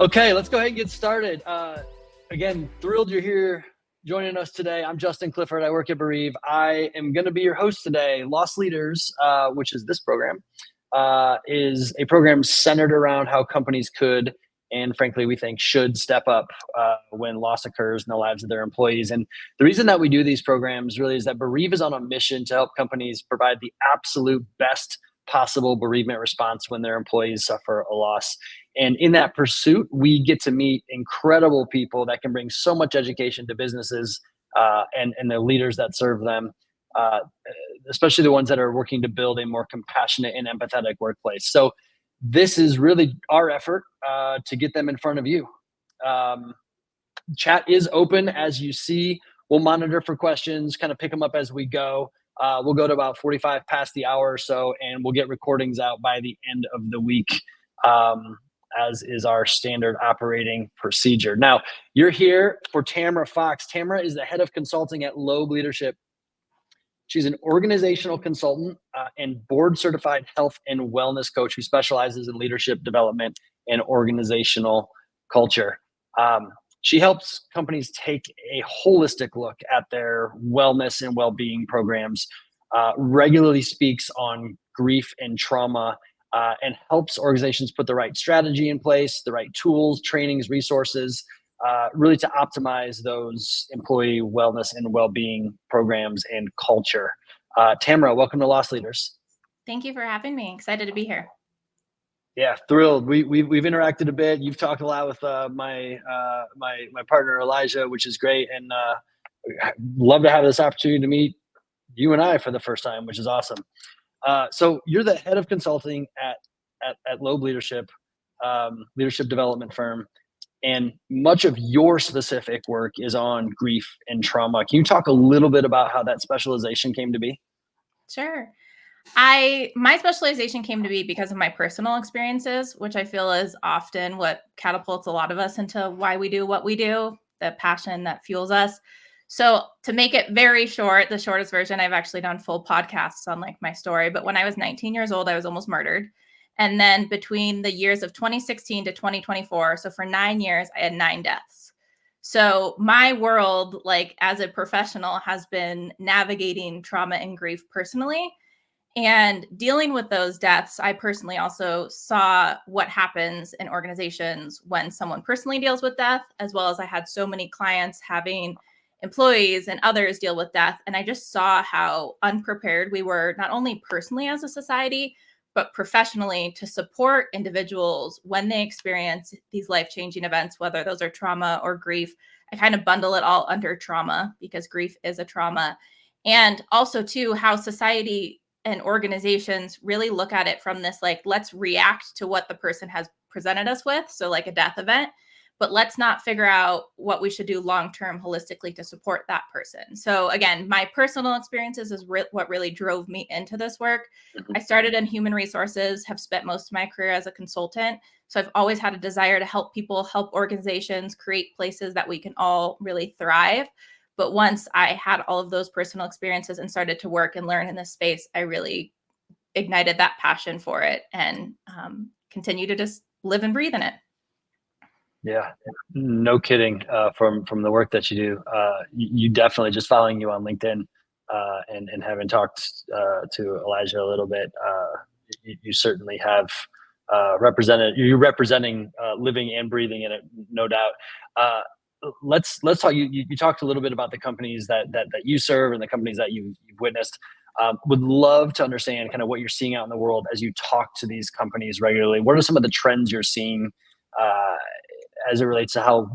Okay, let's go ahead and get started. Again, thrilled you're here joining us today. I'm Justin Clifford. I work at Bereave. I am going to be your host today. Loss Leaders, which is this program, is a program centered around how companies could, and frankly, we think should step up when loss occurs in the lives of their employees. And the reason that we do these programs really is that Bereave is on a mission to help companies provide the absolute best possible bereavement response when their employees suffer a loss. And in that pursuit, we get to meet incredible people that can bring so much education to businesses and the leaders that serve them, uh, especially the ones that are working to build a more compassionate and empathetic workplace. So this is really our effort to get them in front of you. Um, Chat is open, as you see. We'll monitor for questions, kind of pick them up as we go. We'll go to about 45 past the hour or so, and we'll get recordings out by the end of the week, as is our standard operating procedure. Now, you're here for Tamara Fox. Tamara is the head of consulting at Loeb Leadership. She's an organizational consultant and board certified health and wellness coach who specializes in leadership development and organizational culture. She helps companies take a holistic look at their wellness and well-being programs, regularly speaks on grief and trauma, and helps organizations put the right strategy in place, the right tools, trainings, resources, really to optimize those employee wellness and well-being programs and culture. Tamara, welcome to Loss Leaders. Thank you for having me. Excited to be here. Yeah, thrilled. We've interacted a bit. You've talked a lot with my partner Elijah, which is great, and love to have this opportunity to meet you and I for the first time, which is awesome. So you're the head of consulting at Loeb Leadership, leadership development firm, and much of your specific work is on grief and trauma. Can you talk a little bit about how that specialization came to be? Sure. My specialization came to be because of my personal experiences, which I feel is often what catapults a lot of us into why we do what we do, the passion that fuels us. So to make it very short, the shortest version, I've actually done full podcasts on like my story. But when I was 19 years old, I was almost murdered. And then between the years of 2016 to 2024, so for 9 years, I had 9 deaths. So my world, like as a professional, has been navigating trauma and grief personally. And dealing with those deaths, I personally also saw what happens in organizations when someone personally deals with death, as well as I had so many clients having employees and others deal with death. And I just saw how unprepared we were, not only personally as a society, but professionally to support individuals when they experience these life-changing events, whether those are trauma or grief. I kind of bundle it all under trauma because grief is a trauma. And also too, how society and organizations really look at it from this, like, let's react to what the person has presented us with. So like a death event, but let's not figure out what we should do long-term holistically to support that person. So again, my personal experiences is what really drove me into this work. I started in human resources, have spent most of my career as a consultant. So I've always had a desire to help people, help organizations, create places that we can all really thrive. But once I had all of those personal experiences and started to work and learn in this space, I really ignited that passion for it and continue to just live and breathe in it. Yeah, no kidding. From the work that you do, you definitely, just following you on LinkedIn and having talked to Elijah a little bit, you certainly have you're representing living and breathing in it, no doubt. Let's talk. You talked a little bit about the companies that you serve and the companies that you've witnessed. Would love to understand kind of what you're seeing out in the world as you talk to these companies regularly. What are some of the trends you're seeing as it relates to how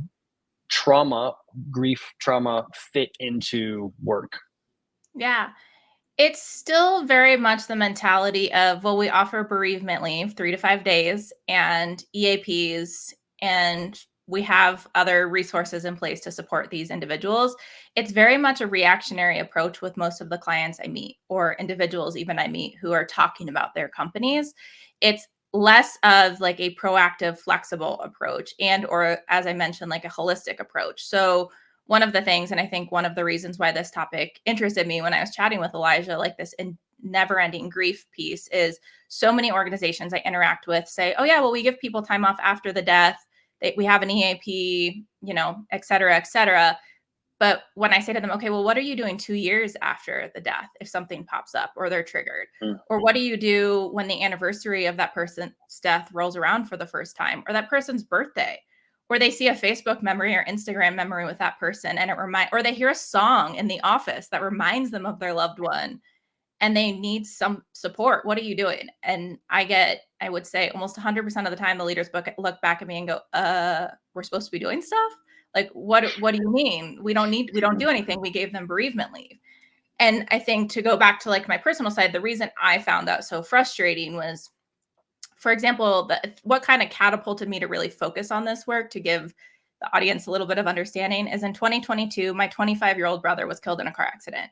grief trauma fit into work? Yeah. It's still very much the mentality of, well, we offer bereavement leave 3 to 5 days and EAPs, and we have other resources in place to support these individuals. It's very much a reactionary approach with most of the clients I meet, or individuals even I meet who are talking about their companies. It's less of like a proactive, flexible approach, and or as I mentioned, like a holistic approach. So one of the things, and I think one of the reasons why this topic interested me when I was chatting with Elijah, like this never-ending grief piece, is so many organizations I interact with say, oh yeah, well, we give people time off after the death we have an EAP, et cetera, et cetera. But when I say to them, okay, well, what are you doing 2 years after the death if something pops up or they're triggered? Or what do you do when the anniversary of that person's death rolls around for the first time, or that person's birthday, or they see a Facebook memory or Instagram memory with that person and or they hear a song in the office that reminds them of their loved one and they need some support? What are you doing? And I would say almost 100% of the time, the leaders look back at me and go, we're supposed to be doing stuff? Like, what do you mean? We don't do anything. We gave them bereavement leave. And I think, to go back to like my personal side, the reason I found that so frustrating was, for example, what kind of catapulted me to really focus on this work, to give the audience a little bit of understanding, is in 2022, my 25-year-old brother was killed in a car accident.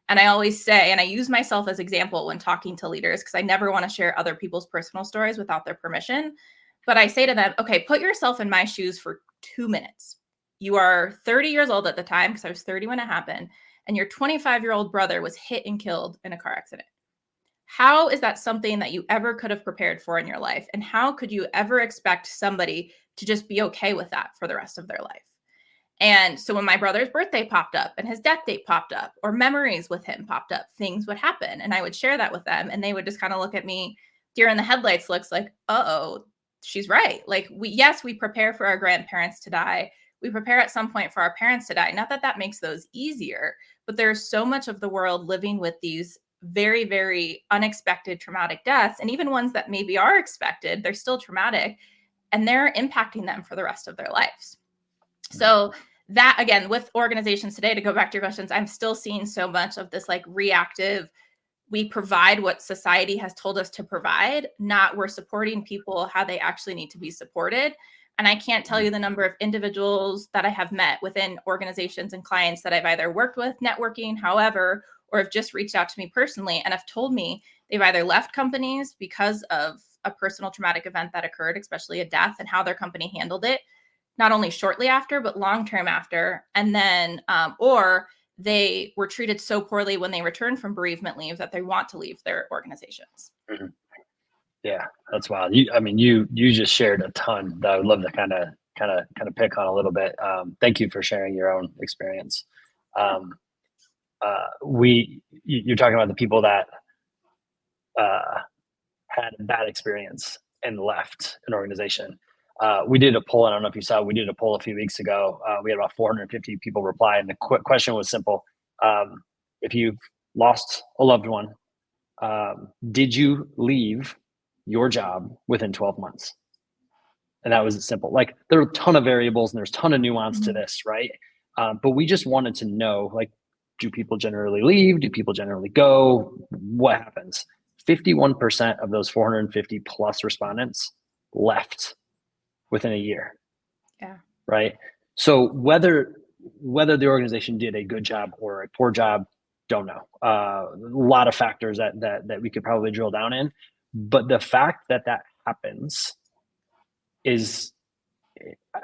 And I always say, and I use myself as example when talking to leaders, because I never want to share other people's personal stories without their permission. But I say to them, okay, put yourself in my shoes for 2 minutes. You are 30 years old at the time, because I was 30 when it happened, and your 25-year-old brother was hit and killed in a car accident. How is that something that you ever could have prepared for in your life? And how could you ever expect somebody to just be okay with that for the rest of their life? And so when my brother's birthday popped up and his death date popped up, or memories with him popped up, things would happen. And I would share that with them. And they would just kind of look at me, deer in the headlights looks, like, uh-oh, she's right. Like, we prepare for our grandparents to die. We prepare at some point for our parents to die. Not that that makes those easier, but there's so much of the world living with these very, very unexpected traumatic deaths. And even ones that maybe are expected, they're still traumatic, and they're impacting them for the rest of their lives. So that, again, with organizations today, to go back to your questions, I'm still seeing so much of this like reactive, we provide what society has told us to provide, not we're supporting people how they actually need to be supported. And I can't tell you the number of individuals that I have met within organizations and clients that I've either worked with, networking, however, or have just reached out to me personally and have told me they've either left companies because of a personal traumatic event that occurred, especially a death, and how their company handled it, not only shortly after, but long-term after. And then, or they were treated so poorly when they returned from bereavement leave that they want to leave their organizations. Mm-hmm. Yeah, that's wild. You just shared a ton that I would love to kind of pick on a little bit. Thank you for sharing your own experience. You're talking about the people that had a bad experience and left an organization. We did a poll. I don't know if you saw. We did a poll a few weeks ago. We had about 450 people reply, and the question was simple: if you've lost a loved one, did you leave your job within 12 months? And that was simple. Like, there are a ton of variables and there's a ton of nuance to this, right? But we just wanted to know, like, do people generally leave? Do people generally go? What happens? 51% of those 450 plus respondents left within a year. Yeah. Right. So whether the organization did a good job or a poor job, don't know. A lot of factors that we could probably drill down in, but the fact that happens is,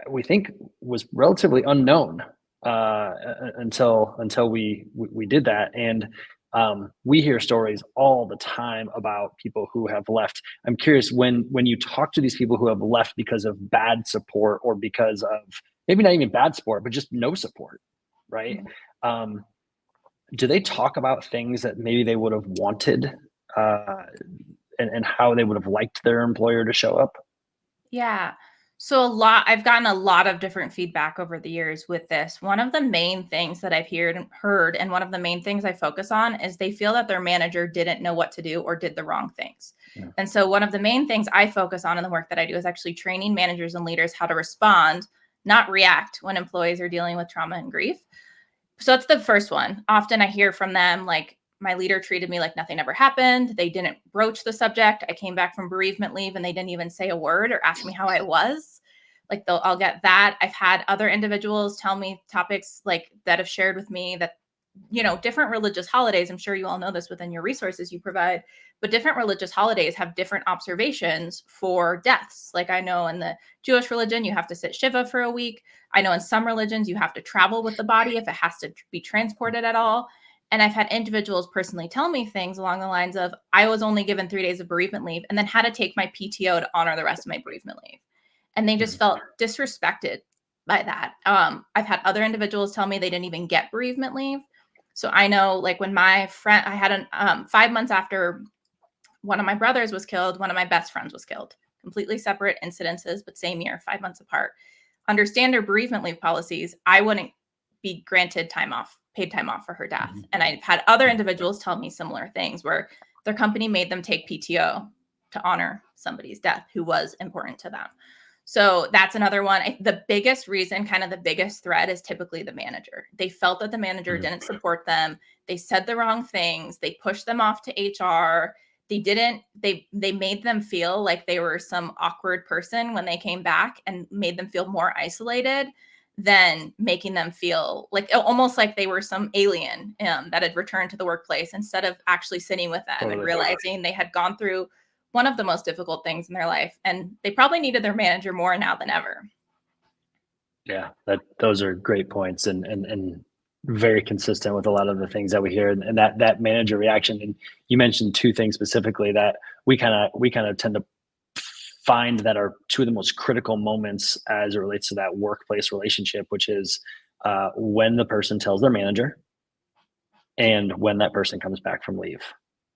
we think, was relatively unknown until we did that. And we hear stories all the time about people who have left. I'm curious, when you talk to these people who have left because of bad support, or because of maybe not even bad support, but just no support, right? Mm-hmm. Do they talk about things that maybe they would have wanted, and how they would have liked their employer to show up? Yeah. So I've gotten a lot of different feedback over the years with this. One of the main things that I've heard, and one of the main things I focus on, is they feel that their manager didn't know what to do or did the wrong things. Yeah. And so one of the main things I focus on in the work that I do is actually training managers and leaders how to respond, not react, when employees are dealing with trauma and grief. So that's the first one. Often I hear from them, like, my leader treated me like nothing ever happened. They didn't broach the subject. I came back from bereavement leave and they didn't even say a word or ask me how I was. Like, I'll get that. I've had other individuals tell me topics like that have shared with me that, different religious holidays, I'm sure you all know this within your resources you provide, but different religious holidays have different observations for deaths. Like, I know in the Jewish religion, you have to sit Shiva for a week. I know in some religions, you have to travel with the body if it has to be transported at all. And I've had individuals personally tell me things along the lines of, I was only given 3 days of bereavement leave and then had to take my PTO to honor the rest of my bereavement leave. and they just felt disrespected by that. I've had other individuals tell me they didn't even get bereavement leave. So I know, like, when my friend, I had 5 months after one of my brothers was killed, one of my best friends was killed. Completely separate incidences, but same year, 5 months apart. Under standard bereavement leave policies, I wouldn't be granted time off, paid time off for her death. And I've had other individuals tell me similar things where their company made them take PTO to honor somebody's death who was important to them. So that's another one. The biggest reason, kind of the biggest threat, is typically the manager. They felt that the manager didn't support them. They said the wrong things. They pushed them off to HR. They made them feel like they were some awkward person when they came back, and made them feel more isolated than making them feel like almost like they were some alien that had returned to the workplace, instead of actually sitting with them and realizing they had gone through one of the most difficult things in their life, and they probably needed their manager more now than ever. Yeah, those are great points, and very consistent with a lot of the things that we hear, and that manager reaction. And you mentioned two things specifically that we kind of tend to find that are two of the most critical moments as it relates to that workplace relationship, which is when the person tells their manager, and when that person comes back from leave,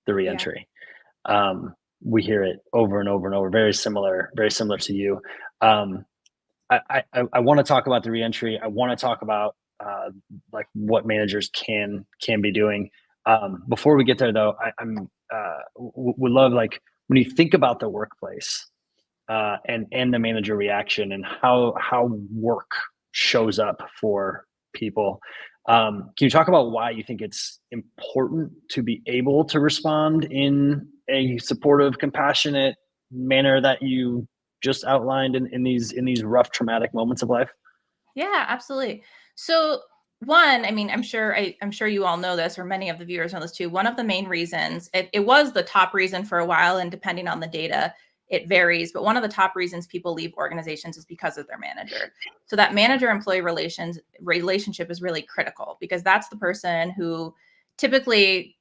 the reentry. We hear it over and over and over. Very similar to you. I want to talk about the reentry. I want to talk about like what managers can be doing. Before we get there, though, would love, like, when you think about the workplace and the manager reaction and how work shows up for people. Can you talk about why you think it's important to be able to respond in a supportive, compassionate manner that you just outlined in these rough, traumatic moments of life? Yeah, absolutely. So one, I mean, I'm sure you all know this, or many of the viewers know this too. One of the main reasons, it was the top reason for a while, and depending on the data, it varies, but one of the top reasons people leave organizations is because of their manager. So that manager-employee relationship is really critical, because that's the person who typically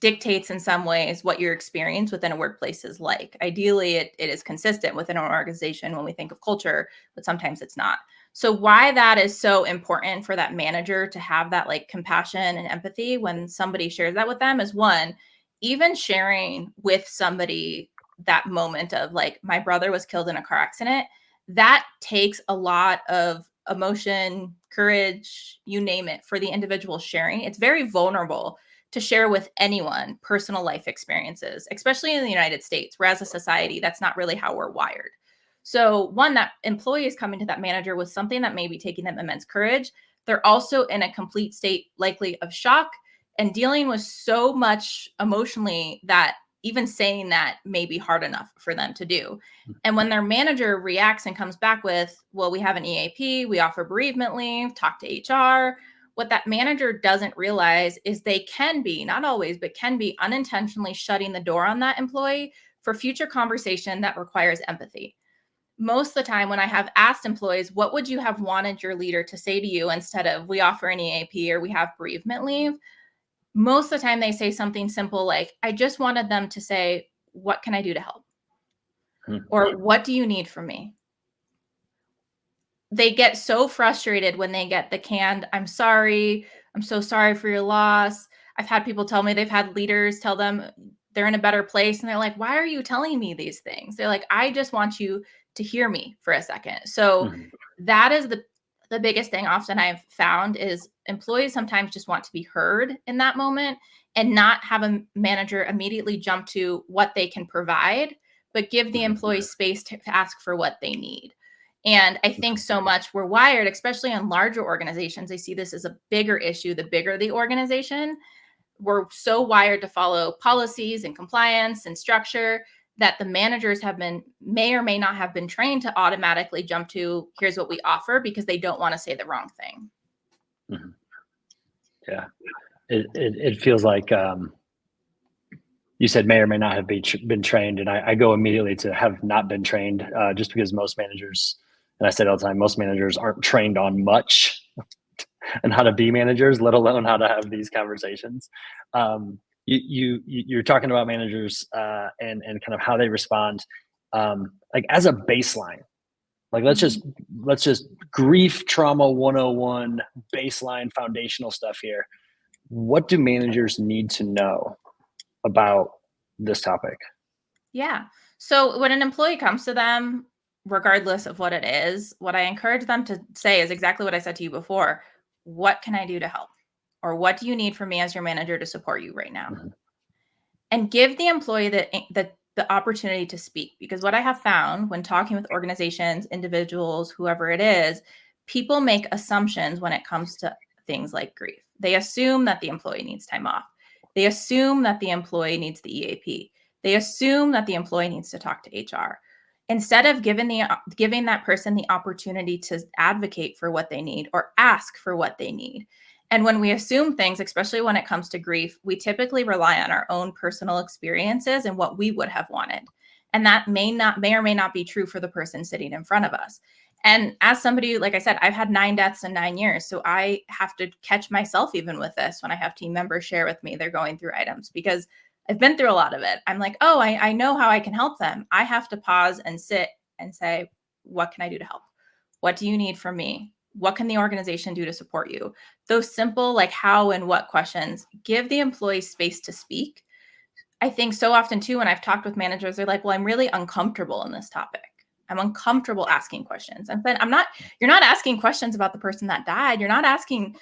dictates in some ways what your experience within a workplace is like. Ideally, it is consistent within an organization when we think of culture, but sometimes it's not. So why that is so important for that manager to have that, like, compassion and empathy when somebody shares that with them is, one, even sharing with somebody that moment of, like, my brother was killed in a car accident, that takes a lot of emotion, courage, you name it, for the individual sharing. It's very vulnerable to share with anyone personal life experiences, especially in the United States, where as a society, that's not really how we're wired. So one, that employee is coming to that manager with something that may be taking them immense courage. They're also in a complete state likely of shock and dealing with so much emotionally that even saying that may be hard enough for them to do. And when their manager reacts and comes back with, well, we have an EAP, we offer bereavement leave, talk to HR, what that manager doesn't realize is they can be, not always, but can be unintentionally shutting the door on that employee for future conversation that requires empathy. Most of the time when I have asked employees, what would you have wanted your leader to say to you instead of, we offer an EAP or we have bereavement leave? Most of the time they say something simple like, I just wanted them to say, what can I do to help? Or what do you need from me? They get so frustrated when they get the canned, I'm sorry, I'm so sorry for your loss. I've had people tell me they've had leaders tell them they're in a better place, and they're like, why are you telling me these things? They're like, I just want you to hear me for a second. So that is the biggest thing often I've found is employees sometimes just want to be heard in that moment and not have a manager immediately jump to what they can provide, but give the employee space to ask for what they need. And I think so much we're wired, especially on larger organizations, they see this as a bigger issue. The bigger the organization, we're so wired to follow policies and compliance and structure that the managers may or may not have been trained to automatically jump to, here's what we offer, because they don't want to say the wrong thing. Yeah, it feels like you said may or may not have been trained, and I go immediately to have not been trained, just because most managers, and I say it all the time, most managers aren't trained on much and how to be managers, let alone how to have these conversations. You're talking about managers and kind of how they respond. Like, as a baseline, Like let's just grief trauma 101 baseline foundational stuff here. What do managers need to know about this topic? Yeah. So when an employee comes to them, regardless of what it is, what I encourage them to say is exactly what I said to you before. What can I do to help? Or what do you need from me as your manager to support you right now? Mm-hmm. And give the employee the opportunity to speak. Because what I have found when talking with organizations, individuals, whoever it is, people make assumptions when it comes to things like grief. They assume that the employee needs time off. They assume that the employee needs the EAP. They assume that the employee needs to talk to HR. Instead of giving that person the opportunity to advocate for what they need or ask for what they need. And when we assume things, especially when it comes to grief, we typically rely on our own personal experiences and what we would have wanted. And that may or may not be true for the person sitting in front of us. And as somebody, like I said, I've had 9 deaths in 9 years. So I have to catch myself even with this when I have team members share with me, they're going through items because I've been through a lot of it. I'm like, oh, I know how I can help them. I have to pause and sit and say, what can I do to help? What do you need from me? What can the organization do to support you? Those simple, like how and what questions give the employee space to speak. I think so often too, when I've talked with managers, they're like, well, I'm really uncomfortable in this topic. I'm uncomfortable asking questions. And then you're not asking questions about the person that died. You're not asking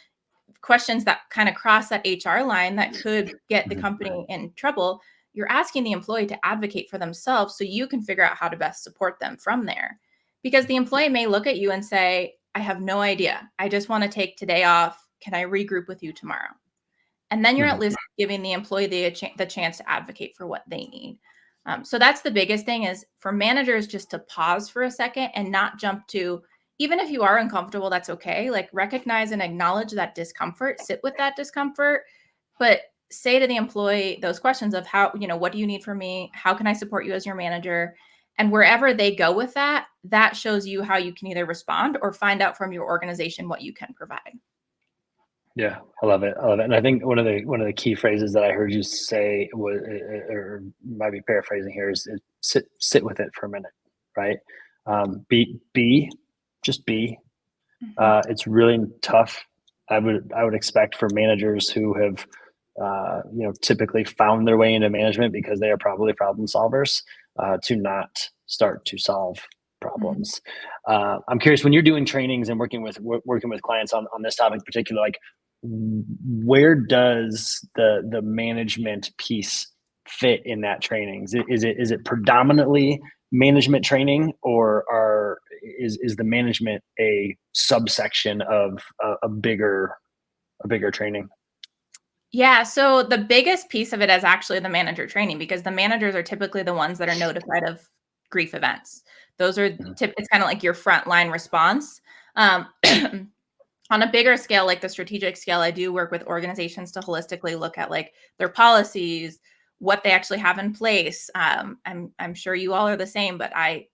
questions that kind of cross that HR line that could get the company in trouble. You're asking the employee to advocate for themselves so you can figure out how to best support them from there. Because the employee may look at you and say, I have no idea. I just want to take today off. Can I regroup with you tomorrow? And then you're at least giving the employee the chance to advocate for what they need. So that's the biggest thing is for managers just to pause for a second and not jump to, even if you are uncomfortable, that's okay. Like recognize and acknowledge that discomfort, sit with that discomfort, but say to the employee those questions of how, what do you need from me? How can I support you as your manager? And wherever they go with that, that shows you how you can either respond or find out from your organization what you can provide. Yeah, I love it. I love it. And I think one of the key phrases that I heard you say was, or might be paraphrasing here, is sit with it for a minute, right? Just be. It's really tough. I would expect for managers who have, typically found their way into management because they are probably problem solvers, to not start to solve problems. I'm curious, when you're doing trainings and working with clients on this topic in particular, like where does the management piece fit in that training? Is it predominantly management training, or is the management a subsection of a bigger training? Yeah, so the biggest piece of it is actually the manager training because the managers are typically the ones that are notified of grief events. Those are it's kind of like your frontline response. On a bigger scale, like the strategic scale, I do work with organizations to holistically look at like their policies, what they actually have in place. I'm sure you all are the same, but I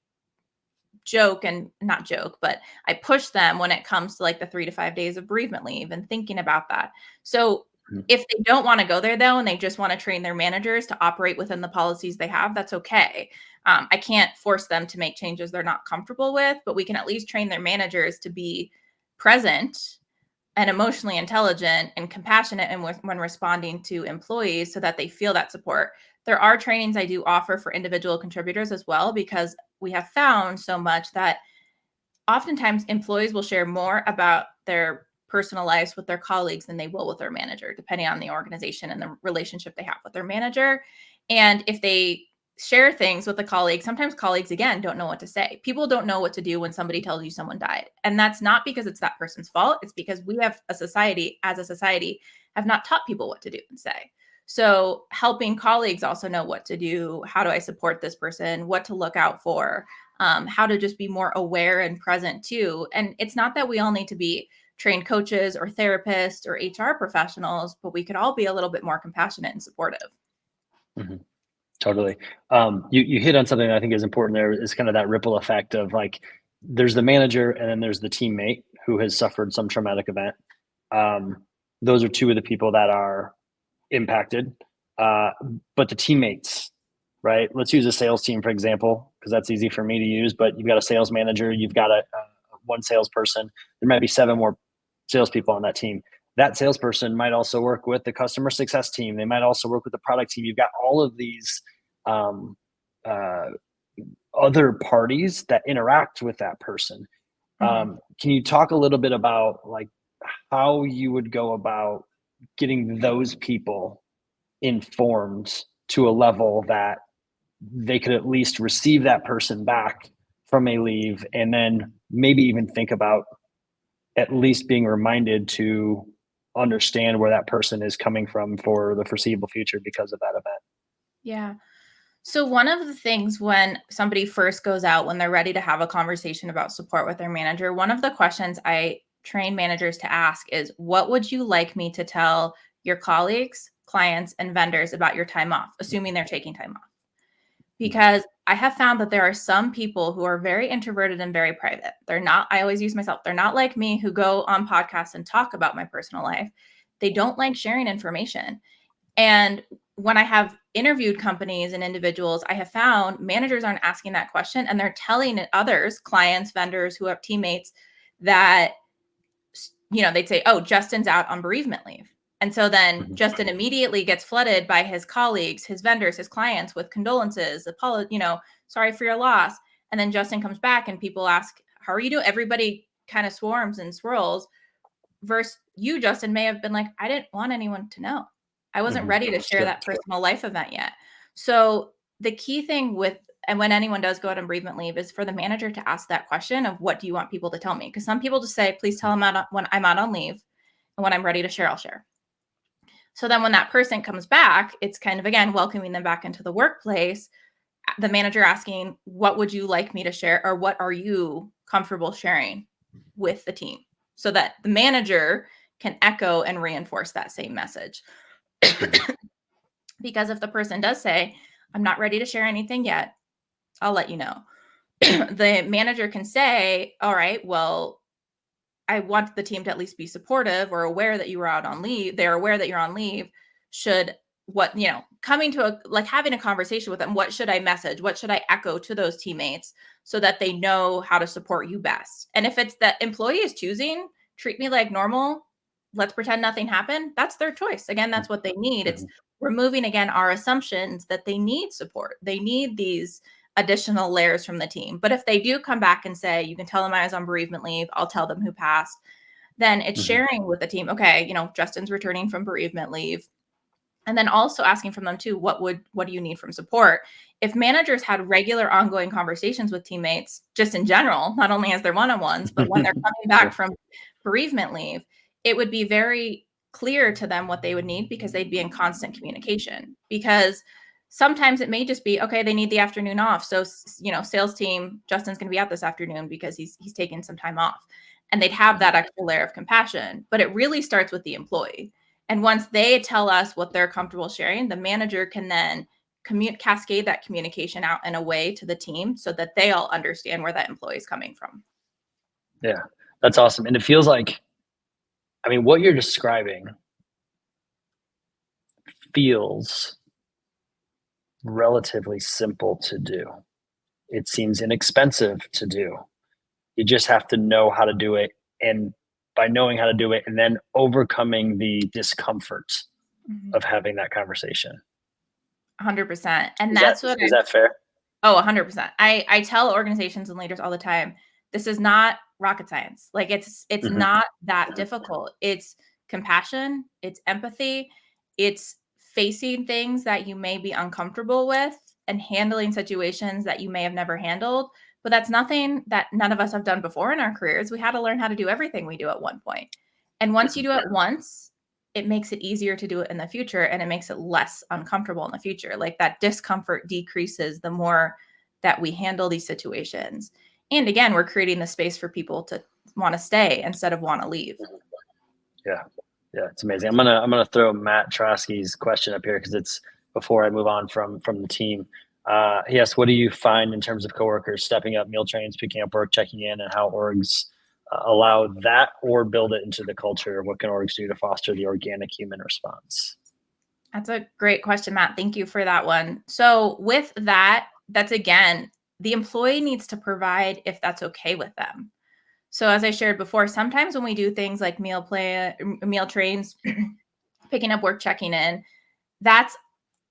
joke and not joke, but I push them when it comes to like the 3 to 5 days of bereavement leave and thinking about that. So if they don't want to go there though, and they just want to train their managers to operate within the policies they have, that's okay. I can't force them to make changes they're not comfortable with, but we can at least train their managers to be present and emotionally intelligent and compassionate and when responding to employees so that they feel that support. There are trainings I do offer for individual contributors as well, because we have found so much that oftentimes employees will share more about their personal lives with their colleagues than they will with their manager, depending on the organization and the relationship they have with their manager. And if they share things with a colleague, sometimes colleagues, again, don't know what to say. People don't know what to do when somebody tells you someone died. And that's not because it's that person's fault. It's because we have as a society, have not taught people what to do and say. So helping colleagues also know what to do. How do I support this person? What to look out for? How to just be more aware and present too. And it's not that we all need to be trained coaches or therapists or HR professionals, but we could all be a little bit more compassionate and supportive. Mm-hmm. Totally. You hit on something that I think is important. There is kind of that ripple effect of like, there's the manager and then there's the teammate who has suffered some traumatic event. Those are two of the people that are impacted. But the teammates, right? Let's use a sales team, for example, because that's easy for me to use, but you've got a sales manager, you've got a one salesperson, there might be 7 more salespeople on that team. That salesperson might also work with the customer success team. They might also work with the product team. You've got all of these other parties that interact with that person. Can you talk a little bit about like how you would go about getting those people informed to a level that they could at least receive that person back from a leave, and then maybe even think about at least being reminded to understand where that person is coming from for the foreseeable future because of that event? Yeah. So one of the things when somebody first goes out, when they're ready to have a conversation about support with their manager, one of the questions I train managers to ask is, what would you like me to tell your colleagues, clients, and vendors about your time off, assuming they're taking time off? Because I have found that there are some people who are very introverted and very private. They're not, I always use myself, they're not like me who go on podcasts and talk about my personal life. They don't like sharing information. And when I have interviewed companies and individuals, I have found managers aren't asking that question, and they're telling others, clients, vendors who have teammates, that, they'd say, oh, Justin's out on bereavement leave. And so then Justin immediately gets flooded by his colleagues, his vendors, his clients with condolences, sorry for your loss. And then Justin comes back and people ask, how are you doing? Everybody kind of swarms and swirls. Versus you, Justin, may have been like, I didn't want anyone to know. I wasn't ready to share that personal life event yet. So the key thing and when anyone does go out on bereavement leave, is for the manager to ask that question of, what do you want people to tell me? Because some people just say, please tell them when I'm out on leave, and when I'm ready to share, I'll share. So then when that person comes back, it's kind of, again, welcoming them back into the workplace, the manager asking, what would you like me to share, or what are you comfortable sharing with the team? So that the manager can echo and reinforce that same message. Because if the person does say, I'm not ready to share anything yet, I'll let you know. The manager can say, all right, well, I want the team to at least be supportive or aware that you were out on leave. They're aware that you're on leave. Coming to having a conversation with them, what should I message? What should I echo to those teammates so that they know how to support you best? And if it's that employee is choosing, treat me like normal, let's pretend nothing happened, that's their choice. Again, that's what they need. It's removing, again, our assumptions that they need support. They need these additional layers from the team. But if they do come back and say, you can tell them I was on bereavement leave, I'll tell them who passed, then it's sharing with the team, okay, Justin's returning from bereavement leave. And then also asking from them too, what do you need from support? If managers had regular ongoing conversations with teammates, just in general, not only as their one-on-ones, but when they're coming back from bereavement leave, it would be very clear to them what they would need, because they'd be in constant communication. Because sometimes it may just be, okay, they need the afternoon off. So, sales team, Justin's going to be out this afternoon because he's taking some time off. And they'd have that extra layer of compassion. But it really starts with the employee. And once they tell us what they're comfortable sharing, the manager can then cascade that communication out in a way to the team so that they all understand where that employee is coming from. Yeah, that's awesome. And it feels like, what you're describing feels relatively simple to do. It seems inexpensive to do. You just have to know how to do it. And by knowing how to do it and then overcoming the discomfort of having that conversation. 100%. And is that fair? Oh, 100%. I tell organizations and leaders all the time, this is not rocket science. Like it's not that difficult. It's compassion, it's empathy, it's facing things that you may be uncomfortable with and handling situations that you may have never handled. But that's nothing that none of us have done before in our careers. We had to learn how to do everything we do at one point. And once you do it once, it makes it easier to do it in the future, and it makes it less uncomfortable in the future. Like that discomfort decreases the more that we handle these situations. And again, we're creating the space for people to want to stay instead of want to leave. Yeah. Yeah, it's amazing. I'm gonna throw Matt Trosky's question up here because it's before I move on from the team. He asks, what do you find in terms of coworkers stepping up meal trains, picking up work, checking in, and how orgs allow that or build it into the culture? What can orgs do to foster the organic human response? That's a great question, Matt. Thank you for that one. So with that, that's again, the employee needs to provide if that's okay with them. So as I shared before, sometimes when we do things like meal trains, picking up work, checking in, that's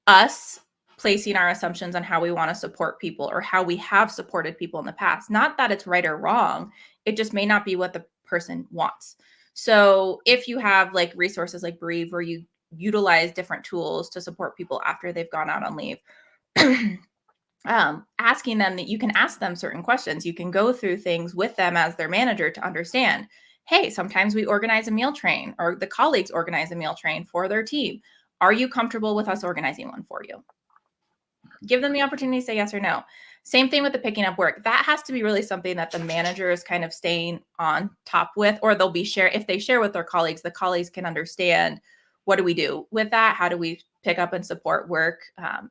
us placing our assumptions on how we want to support people or how we have supported people in the past. Not that it's right or wrong. It just may not be what the person wants. So if you have like resources like Bereave where you utilize different tools to support people after they've gone out on leave, asking them that you can ask them certain questions. You can go through things with them as their manager to understand, hey, sometimes we organize a meal train or the colleagues organize a meal train for their team. Are you comfortable with us organizing one for you? Give them the opportunity to say yes or no. Same thing with the picking up work. That has to be really something that the manager is kind of staying on top with, or they'll be if they share with their colleagues, the colleagues can understand, what do we do with that? How do we pick up and support work,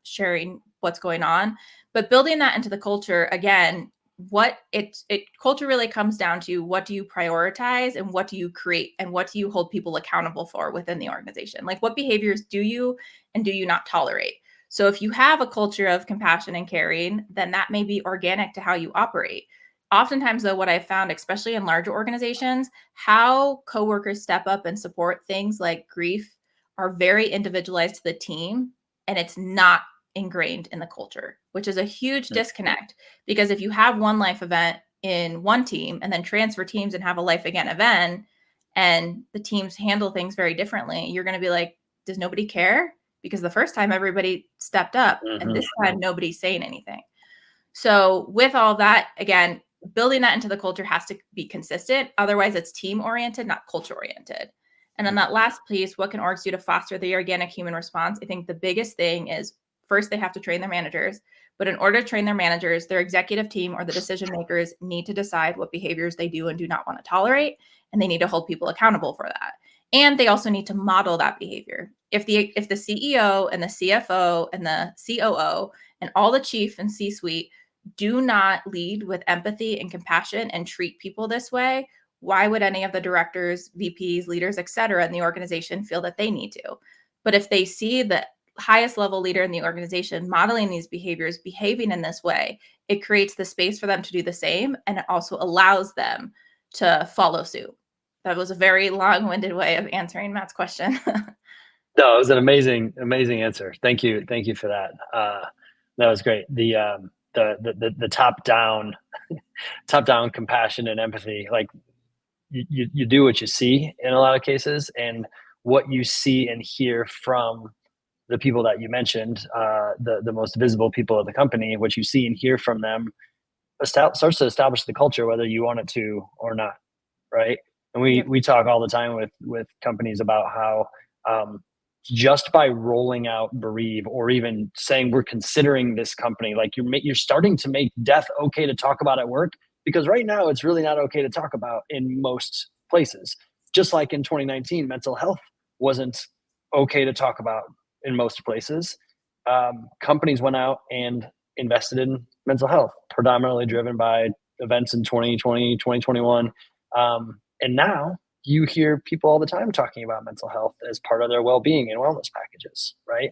sharing what's going on, but building that into the culture. Again, culture really comes down to, what do you prioritize and what do you create and what do you hold people accountable for within the organization? Like, what behaviors do you and do you not tolerate? So if you have a culture of compassion and caring, then that may be organic to how you operate. Oftentimes, though, what I've found, especially in larger organizations, how coworkers step up and support things like grief are very individualized to the team, and it's not ingrained in the culture, which is a huge disconnect. Because if you have one life event in one team and then transfer teams and have a life again event, and the teams handle things very differently, you're going to be like, does nobody care? Because the first time everybody stepped up, and this time nobody's saying anything. So with all that, again, building that into the culture has to be consistent. Otherwise, it's team oriented, not culture oriented. And then that last piece, what can orgs do to foster the organic human response? I think the biggest thing is, first, they have to train their managers. But in order to train their managers, their executive team or the decision makers need to decide what behaviors they do and do not want to tolerate. And they need to hold people accountable for that. And they also need to model that behavior. If the CEO and the CFO and the COO and all the chief and C-suite do not lead with empathy and compassion and treat people this way, why would any of the directors, VPs, leaders, et cetera, in the organization feel that they need to? But if they see the highest level leader in the organization modeling these behaviors, behaving in this way, it creates the space for them to do the same. And it also allows them to follow suit. That was a very long-winded way of answering Matt's question. No, it was an amazing answer. Thank you for that. That was great. The top down compassion and empathy. Like, you do what you see in a lot of cases, and what you see and hear from the people that you mentioned, the most visible people of the company, what you see and hear from them starts to establish the culture, whether you want it to or not, right? And we talk all the time with companies about how, just by rolling out Bereave, or even saying we're considering this company, like you're starting to make death okay to talk about at work, because right now it's really not okay to talk about in most places. Just like in 2019, mental health wasn't okay to talk about in most places. Companies went out and invested in mental health, predominantly driven by events in 2020, 2021. And now you hear people all the time talking about mental health as part of their well-being and wellness packages, right?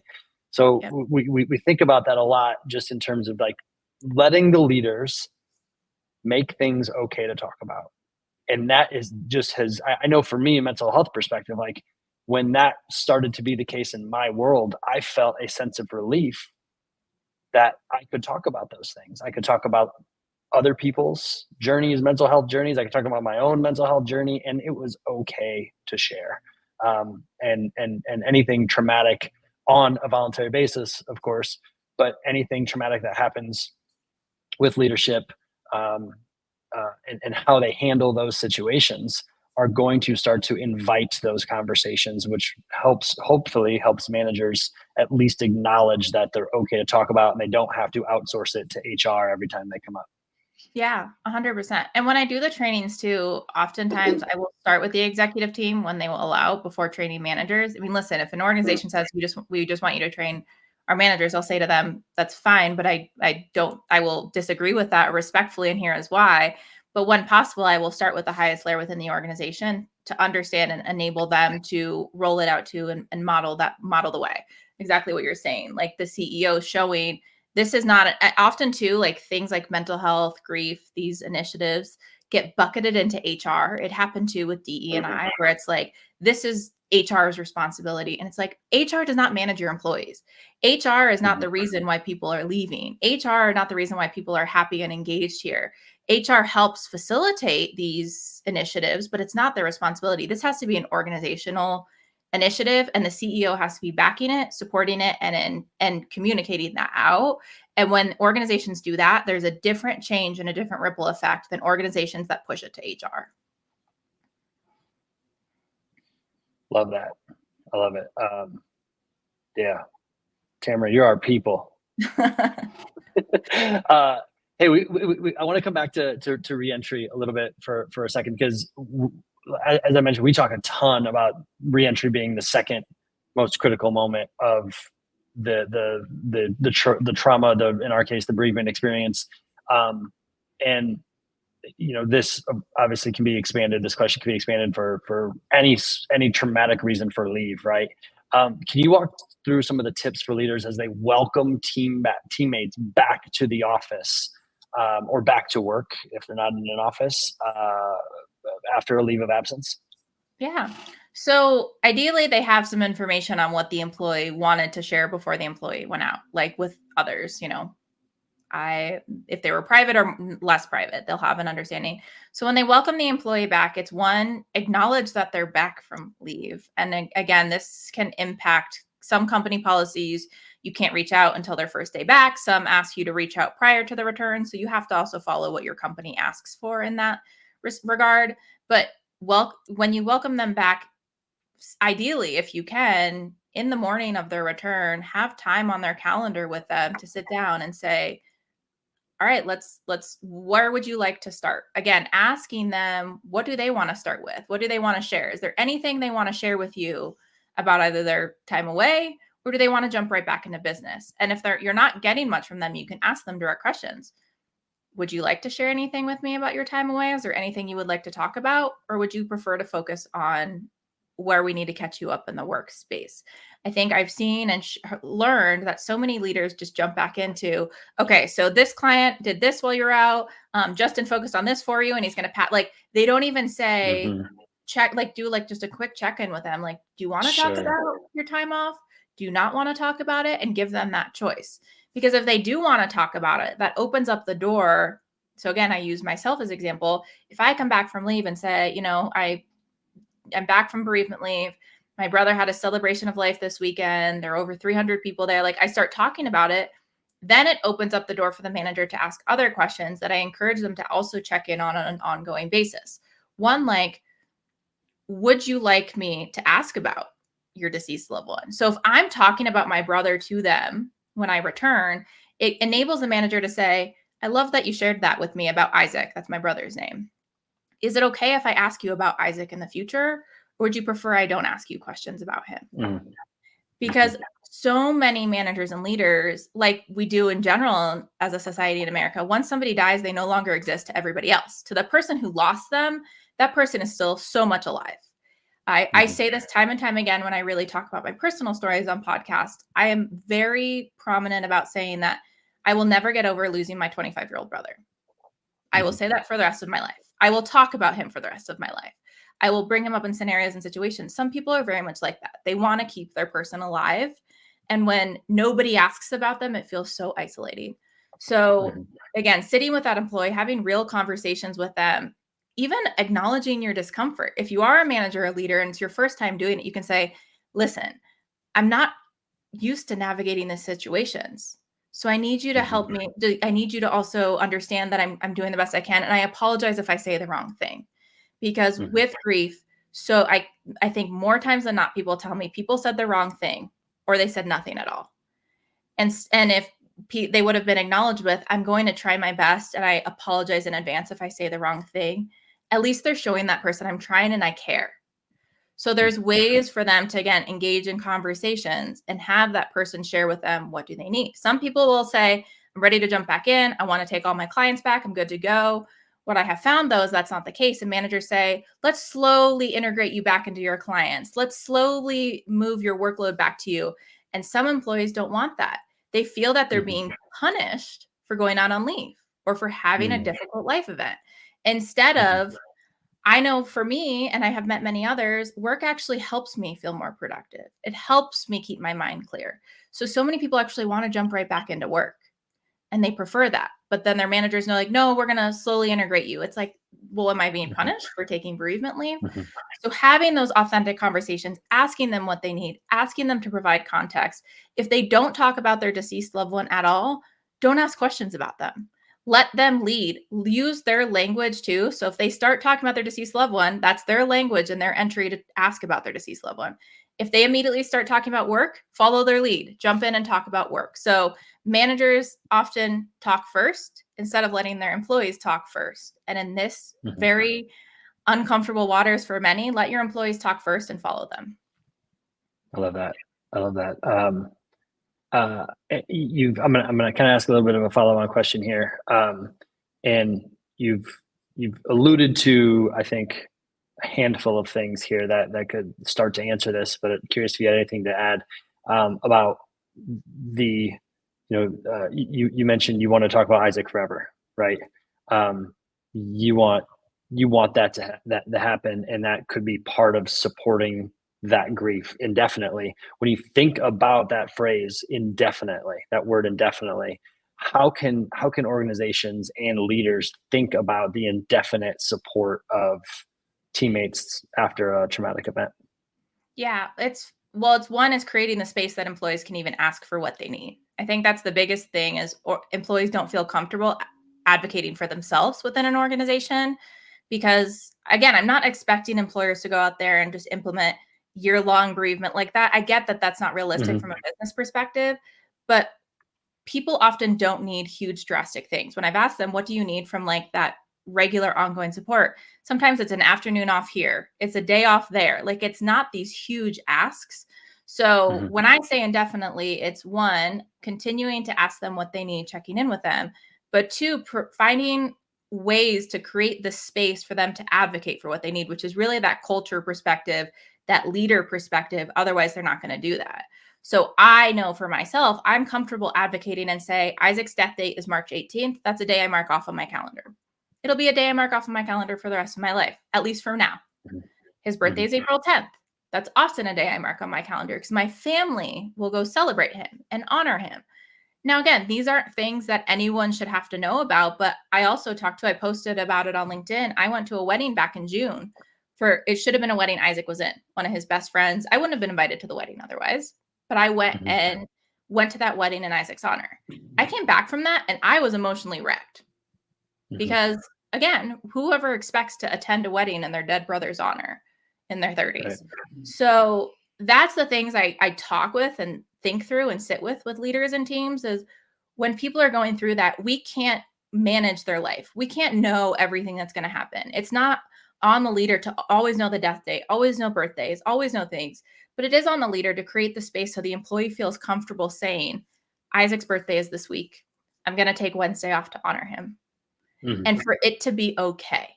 So we think about that a lot, just in terms of like letting the leaders make things okay to talk about. And that is just I know for me, a mental health perspective, like when that started to be the case in my world, I felt a sense of relief that I could talk about those things. I could talk about other people's journeys, mental health journeys. I could talk about my own mental health journey, and it was okay to share. And anything traumatic on a voluntary basis, of course, but anything traumatic that happens with leadership, and how they handle those situations, are going to start to invite those conversations, which hopefully helps managers at least acknowledge that they're okay to talk about, and they don't have to outsource it to HR every time they come up. Yeah, 100%. And when I do the trainings too, oftentimes I will start with the executive team when they will allow, before training managers. I mean, listen, if an organization says we just want you to train our managers, I'll say to them, that's fine, but I will disagree with that respectfully, and here is why. But when possible, I will start with the highest layer within the organization to understand and enable them to roll it out to and model the way. Exactly what you're saying. Like the CEO showing This is not often too, like things like mental health, grief, these initiatives get bucketed into HR. It happened too with DE&I, where it's like, this is HR's responsibility. And it's like, HR does not manage your employees. HR is not the reason why people are leaving. HR are not the reason why people are happy and engaged here. HR helps facilitate these initiatives, but it's not their responsibility. This has to be an organizational initiative, and the CEO has to be backing it, supporting it, and communicating that out. And when organizations do that, there's a different change and a different ripple effect than organizations that push it to HR. Love that. I love it. Yeah, Tamara, you're our people. Hey, I want to come back to reentry a little bit for a second, because as I mentioned, we talk a ton about reentry being the second most critical moment of the trauma, in our case, the bereavement experience, and this obviously can be expanded. This question can be expanded for any traumatic reason for leave, right? Can you walk through some of the tips for leaders as they welcome teammates back to the office, or back to work if they're not in an office, after a leave of absence? Yeah. So ideally, they have some information on what the employee wanted to share before the employee went out, like with others, if they were private or less private, they'll have an understanding. So when they welcome the employee back, it's one, acknowledge that they're back from leave. And again, this can impact some company policies. You can't reach out until their first day back. Some ask you to reach out prior to the return. So you have to also follow what your company asks for in that regard. But when you welcome them back, ideally, if you can, in the morning of their return, have time on their calendar with them to sit down and say, all right, let's where would you like to start? Again, asking them, what do they want to start with? What do they want to share? Is there anything they want to share with you about either their time away, or do they want to jump right back into business? And if you're not getting much from them, you can ask them direct questions. Would you like to share anything with me about your time away? Is there anything you would like to talk about? Or would you prefer to focus on where we need to catch you up in the workspace? I think I've seen and learned that so many leaders just jump back into, okay, so this client did this while you're out. Justin focused on this for you, and he's going to they don't even say, check, do just a quick check-in with them. Like, do you want to talk about your time off? Do you not want to talk about it? And give them that choice. Because if they do want to talk about it, that opens up the door. So again, I use myself as example. If I come back from leave and say, I'm back from bereavement leave, my brother had a celebration of life this weekend, there are over 300 people there, like I start talking about it, then it opens up the door for the manager to ask other questions that I encourage them to also check in on an ongoing basis. One, like, would you like me to ask about your deceased loved one? So if I'm talking about my brother to them when I return, it enables the manager to say, I love that you shared that with me about Isaac. That's my brother's name. Is it okay if I ask you about Isaac in the future? Or would you prefer I don't ask you questions about him? Because so many managers and leaders, like we do in general as a society in America, once somebody dies, they no longer exist to everybody else. To the person who lost them, that person is still so much alive. I say this time and time again when I really talk about my personal stories on podcasts. I am very prominent about saying that I will never get over losing my 25-year-old brother. I will say that for the rest of my life. I will talk about him for the rest of my life. I will bring him up in scenarios and situations. Some people are very much like that. They want to keep their person alive. And when nobody asks about them, it feels so isolating. So again, sitting with that employee, having real conversations with them, even acknowledging your discomfort. If you are a manager or leader and it's your first time doing it, you can say, listen, I'm not used to navigating these situations. So I need you to help me. I need you to also understand that I'm doing the best I can. And I apologize if I say the wrong thing, because with grief, so I think more times than not, people tell me people said the wrong thing or they said nothing at all. And if they would have been acknowledged with, I'm going to try my best and I apologize in advance if I say the wrong thing, at least they're showing that person I'm trying and I care. So there's ways for them to, again, engage in conversations and have that person share with them, what do they need? Some people will say, I'm ready to jump back in. I want to take all my clients back. I'm good to go. What I have found, though, is that's not the case. And managers say, let's slowly integrate you back into your clients. Let's slowly move your workload back to you. And some employees don't want that. They feel that they're being punished for going out on leave or for having a difficult life event. Instead of, I know for me, and I have met many others, work actually helps me feel more productive. It helps me keep my mind clear. So many people actually want to jump right back into work and they prefer that. But then their managers know, like, no, we're going to slowly integrate you. It's like, well, am I being punished for taking bereavement leave? So having those authentic conversations, asking them what they need, asking them to provide context. If they don't talk about their deceased loved one at all, don't ask questions about them. Let them lead. Use their language too. So if they start talking about their deceased loved one, that's their language and their entry to ask about their deceased loved one. If they immediately start talking about work, follow their lead. Jump in and talk about work. So managers often talk first instead of letting their employees talk first. And in this very uncomfortable waters for many, let your employees talk first and follow them. I love that. I'm gonna kind of ask a little bit of a follow-on question here. And you've alluded to, I think, a handful of things here that could start to answer this, but I'm curious if you had anything to add about the, you mentioned you want to talk about Isaac forever, right? You want that to happen, and that could be part of supporting that grief indefinitely. When you think about that phrase indefinitely, that word indefinitely, how can organizations and leaders think about the indefinite support of teammates after a traumatic event? Yeah, it's one is creating the space that employees can even ask for what they need. I think that's the biggest thing is employees don't feel comfortable advocating for themselves within an organization because, again, I'm not expecting employers to go out there and just implement year-long bereavement like that. I get that that's not realistic from a business perspective, but people often don't need huge drastic things. When I've asked them, what do you need from like that regular ongoing support? Sometimes it's an afternoon off here. It's a day off there. Like it's not these huge asks. So when I say indefinitely, it's one, continuing to ask them what they need, checking in with them, but two, finding ways to create the space for them to advocate for what they need, which is really that culture perspective, that leader perspective. Otherwise, they're not going to do that. So I know for myself, I'm comfortable advocating and say, Isaac's death date is March 18th. That's a day I mark off on my calendar. It'll be a day I mark off on my calendar for the rest of my life, at least for now. His birthday is April 10th. That's often a day I mark on my calendar because my family will go celebrate him and honor him. Now, again, these aren't things that anyone should have to know about, but I also I posted about it on LinkedIn. I went to a wedding back in June it should have been a wedding Isaac was in, one of his best friends. I wouldn't have been invited to the wedding otherwise, but I went to that wedding in Isaac's honor. I came back from that and I was emotionally wrecked because, again, whoever expects to attend a wedding in their dead brother's honor in their 30s. Right. So that's the things I talk with and think through and sit with leaders and teams is when people are going through that, we can't manage their life. We can't know everything that's going to happen. It's not on the leader to always know the death date, always know birthdays, always know things, but it is on the leader to create the space so the employee feels comfortable saying, Isaac's birthday is this week. I'm going to take Wednesday off to honor him. And for it to be okay.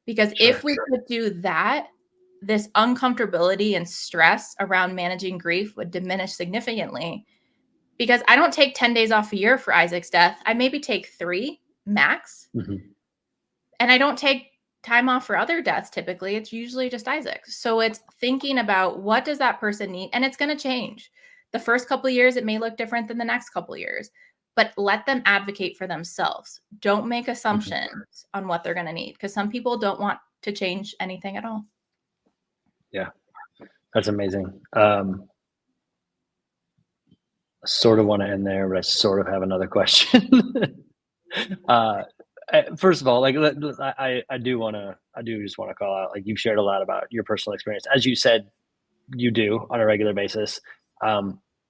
Because if we could do that, this uncomfortability and stress around managing grief would diminish significantly. Because I don't take 10 days off a year for Isaac's death. I maybe take 3 max. And I don't take time off for other deaths. Typically, it's usually just Isaac. So it's thinking about what does that person need? And it's going to change. The first couple of years, it may look different than the next couple of years, but let them advocate for themselves. Don't make assumptions on what they're going to need because some people don't want to change anything at all. Yeah, that's amazing. I sort of want to end there, but I sort of have another question. First of all, like I do just want to call out, like you've shared a lot about your personal experience, as you said, you do on a regular basis.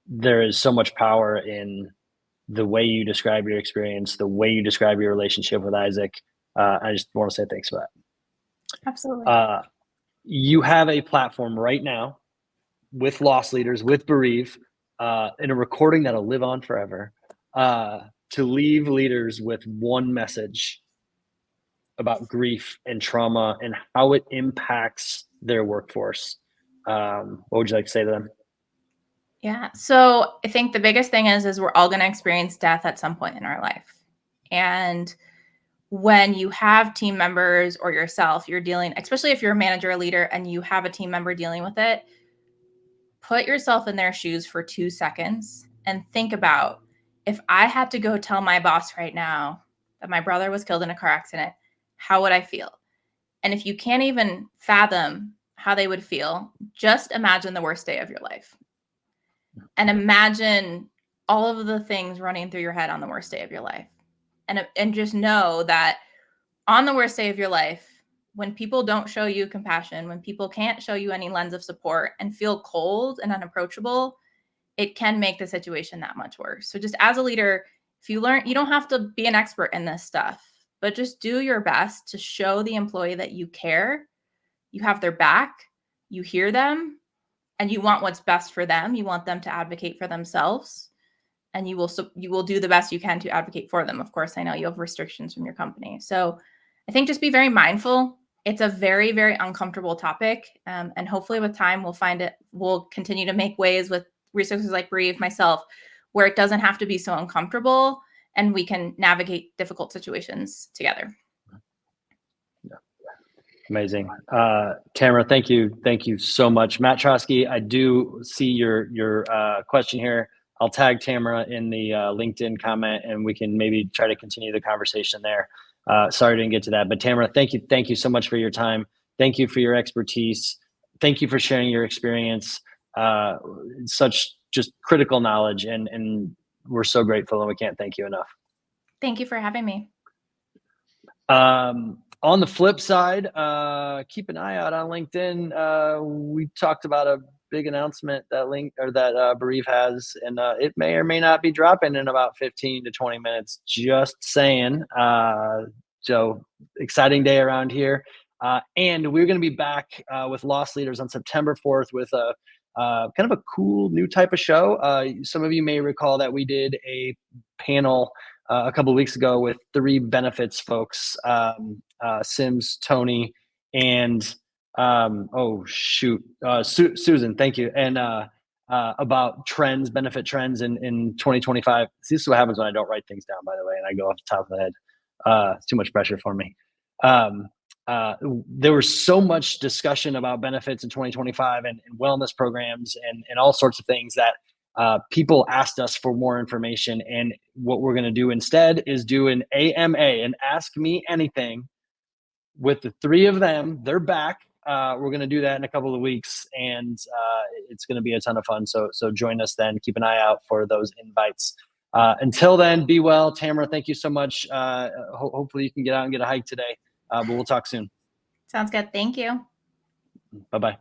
There is so much power in the way you describe your experience, the way you describe your relationship with Isaac. I just want to say thanks for that. Absolutely. You have a platform right now with loss leaders, with Bereave, in a recording that'll live on forever, to leave leaders with one message about grief and trauma and how it impacts their workforce. What would you like to say to them? Yeah. So I think the biggest thing is we're all going to experience death at some point in our life. And when you have team members or yourself, you're dealing, especially if you're a manager or leader and you have a team member dealing with it, put yourself in their shoes for 2 seconds and think about, if I had to go tell my boss right now that my brother was killed in a car accident, how would I feel? And if you can't even fathom how they would feel, just imagine the worst day of your life. And imagine all of the things running through your head on the worst day of your life. And just know that on the worst day of your life, when people don't show you compassion, when people can't show you any lens of support and feel cold and unapproachable, it can make the situation that much worse. So just as a leader, if you learn, you don't have to be an expert in this stuff, but just do your best to show the employee that you care, you have their back, you hear them, and you want what's best for them. You want them to advocate for themselves, and you will do the best you can to advocate for them. Of course, I know you have restrictions from your company. So I think just be very mindful. It's a very, very uncomfortable topic. And hopefully with time, we'll continue to make ways with resources like Bereave, myself, where it doesn't have to be so uncomfortable and we can navigate difficult situations together. Amazing. Tamara, thank you. Thank you so much. Matt Trotsky, I do see your question here. I'll tag Tamara in the LinkedIn comment and we can maybe try to continue the conversation there. Sorry I didn't get to that, but Tamara, thank you. Thank you so much for your time. Thank you for your expertise. Thank you for sharing your experience. Such just critical knowledge, and we're so grateful and we can't thank you enough. Thank you for having me. On the flip side, keep an eye out on LinkedIn. We talked about a big announcement that Bereave has, and it may or may not be dropping in about 15 to 20 minutes. Just saying. So exciting day around here. And we're going to be back with Lost Leaders on September 4th with a kind of a cool new type of show. Some of you may recall that we did a panel a couple of weeks ago with 3 benefits folks, Sims, Tony, and Susan. Thank you. And about benefit trends in 2025. This is what happens when I don't write things down, by the way, and I go off the top of the head. It's too much pressure for me. There was so much discussion about benefits in 2025 and wellness programs and all sorts of things that people asked us for more information. And what we're going to do instead is do an AMA, and Ask Me Anything, with the 3 of them. They're back. We're going to do that in a couple of weeks, and it's going to be a ton of fun. So join us then. Keep an eye out for those invites. Until then, be well. Tamara, thank you so much. Hopefully you can get out and get a hike today, but we'll talk soon. Sounds good. Thank you. Bye-bye.